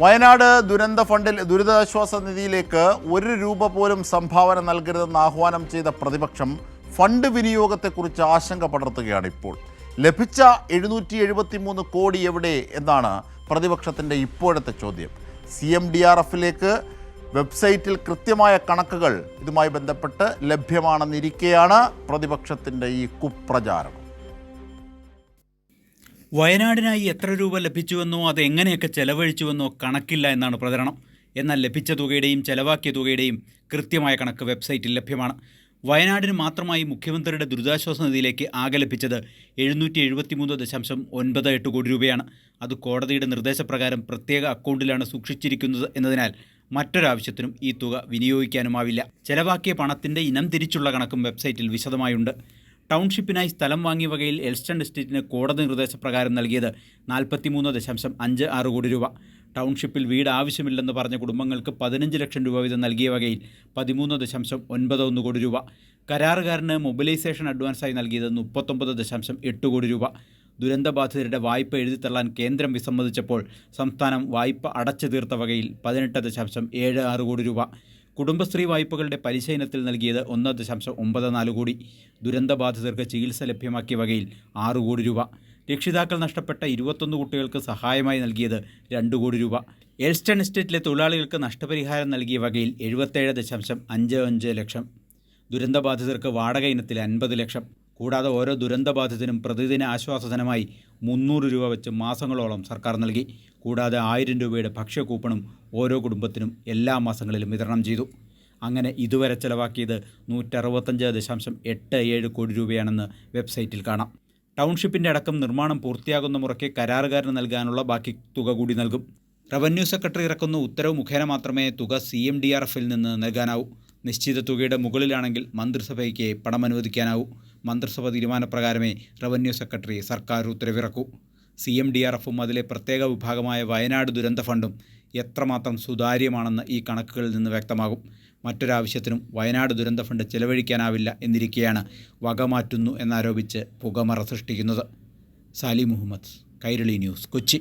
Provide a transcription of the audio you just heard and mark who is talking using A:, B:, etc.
A: വയനാട് ദുരിതാശ്വാസ നിധിയിലേക്ക് ₹1 പോലും സംഭാവന നൽകരുതെന്ന് ആഹ്വാനം ചെയ്ത പ്രതിപക്ഷം ഫണ്ട് വിനിയോഗത്തെക്കുറിച്ച് ആശങ്ക പടർത്തുകയാണ്. ഇപ്പോൾ ലഭിച്ച 773 കോടി എവിടെ എന്നാണ് പ്രതിപക്ഷത്തിൻ്റെ ഇപ്പോഴത്തെ ചോദ്യം. CMDRFിലേക്ക് വെബ്സൈറ്റിൽ കൃത്യമായ കണക്കുകൾ ഇതുമായി ബന്ധപ്പെട്ട് ലഭ്യമാണെന്നിരിക്കെയാണ് പ്രതിപക്ഷത്തിൻ്റെ ഈ കുപ്രചാരണം.
B: വയനാടിനായി എത്ര രൂപ ലഭിച്ചുവെന്നോ അത് എങ്ങനെയൊക്കെ ചെലവഴിച്ചുവെന്നോ കണക്കില്ല എന്നാണ് പ്രചരണം. എന്നാൽ ലഭിച്ച തുകയുടെയും ചെലവാക്കിയ തുകയുടെയും കൃത്യമായ കണക്ക് വെബ്സൈറ്റിൽ ലഭ്യമാണ്. വയനാടിന് മാത്രമായി മുഖ്യമന്ത്രിയുടെ ദുരിതാശ്വാസ നിധിയിലേക്ക് ആകെ ലഭിച്ചത് 773.98 കോടി രൂപയാണ്. അത് കോടതിയുടെ നിർദ്ദേശപ്രകാരം പ്രത്യേക അക്കൗണ്ടിലാണ് സൂക്ഷിച്ചിരിക്കുന്നത് എന്നതിനാൽ മറ്റൊരാവശ്യത്തിനും ഈ തുക വിനിയോഗിക്കാനുമാവില്ല. ചെലവാക്കിയ പണത്തിൻ്റെ ഇനം തിരിച്ചുള്ള കണക്കും വെബ്സൈറ്റിൽ വിശദമായുണ്ട്. ടൗൺഷിപ്പിനായി സ്ഥലം വാങ്ങിയ വകയിൽ എൽസ്റ്റൺ എസ്റ്റേറ്റിന് കോടതി നിർദ്ദേശപ്രകാരം നൽകിയത് 43.56 കോടി രൂപ. ടൗൺഷിപ്പിൽ വീട് ആവശ്യമില്ലെന്ന് പറഞ്ഞ കുടുംബങ്ങൾക്ക് 15 ലക്ഷം രൂപ വീതം നൽകിയ വകയിൽ 13.91 കോടി രൂപ. കരാറുകാരന് മൊബിലൈസേഷൻ അഡ്വാൻസായി നൽകിയത് 39.8 കോടി രൂപ. ദുരന്തബാധിതരുടെ വായ്പ എഴുതിത്തള്ളാൻ കേന്ദ്രം വിസമ്മതിച്ചപ്പോൾ സംസ്ഥാനം വായ്പ അടച്ചു തീർത്ത വകയിൽ 18.76 കോടി രൂപ. കുടുംബശ്രീ വായ്പകളുടെ പലിശ ഇനത്തിൽ നൽകിയത് 1.94 കോടി. ദുരന്തബാധിതർക്ക് ചികിത്സ ലഭ്യമാക്കിയ വകയിൽ 6 കോടി രൂപ. രക്ഷിതാക്കൾ നഷ്ടപ്പെട്ട 21 കുട്ടികൾക്ക് സഹായമായി നൽകിയത് 2 കോടി രൂപ. എൽസ്റ്റൺ എസ്റ്റേറ്റിലെ തൊഴിലാളികൾക്ക് നഷ്ടപരിഹാരം നൽകിയ വകയിൽ 77.55 ലക്ഷം. ദുരന്തബാധിതർക്ക് വാടക ഇനത്തിൽ 50 ലക്ഷം. കൂടാതെ ഓരോ ദുരന്തബാധിതനും പ്രതിദിന ആശ്വാസധനമായി 300 രൂപ വെച്ച് മാസങ്ങളോളം സർക്കാർ നൽകി. കൂടാതെ 1000 രൂപയുടെ ഭക്ഷ്യ കൂപ്പണും ഓരോ കുടുംബത്തിനും എല്ലാ മാസങ്ങളിലും വിതരണം ചെയ്തു. അങ്ങനെ ഇതുവരെ ചെലവാക്കിയത് 165.87 കോടി രൂപയാണെന്ന് വെബ്സൈറ്റിൽ കാണാം. ടൗൺഷിപ്പിൻ്റെ അടക്കം നിർമ്മാണം പൂർത്തിയാകുന്ന മുറയ്ക്ക് കരാറുകാരന് നൽകാനുള്ള ബാക്കി തുക കൂടി നൽകും. റവന്യൂ സെക്രട്ടറി ഇറക്കുന്ന ഉത്തരവ് മുഖേന മാത്രമേ തുക CMDRFിൽ നിന്ന് നൽകാനാവൂ. നിശ്ചിത തുകയുടെ മുകളിലാണെങ്കിൽ മന്ത്രിസഭയ്ക്ക് പണം അനുവദിക്കാനാവൂ. മന്ത്രിസഭ തീരുമാനപ്രകാരമേ റവന്യൂ സെക്രട്ടറി സർക്കാർ ഉത്തരവിറക്കൂ. CMDRFും അതിലെ പ്രത്യേക വിഭാഗമായ വയനാട് ദുരന്ത ഫണ്ടും എത്രമാത്രം സുതാര്യമാണെന്ന് ഈ കണക്കുകളിൽ നിന്ന് വ്യക്തമാകും. മറ്റൊരാവശ്യത്തിനും വയനാട് ദുരന്ത ഫണ്ട് ചെലവഴിക്കാനാവില്ല എന്നിരിക്കെയാണ് വകമാറ്റുന്നു എന്നാരോപിച്ച് പുകമറ സൃഷ്ടിക്കുന്നത്. സാലി മുഹമ്മദ്, കൈരളി ന്യൂസ്, കൊച്ചി.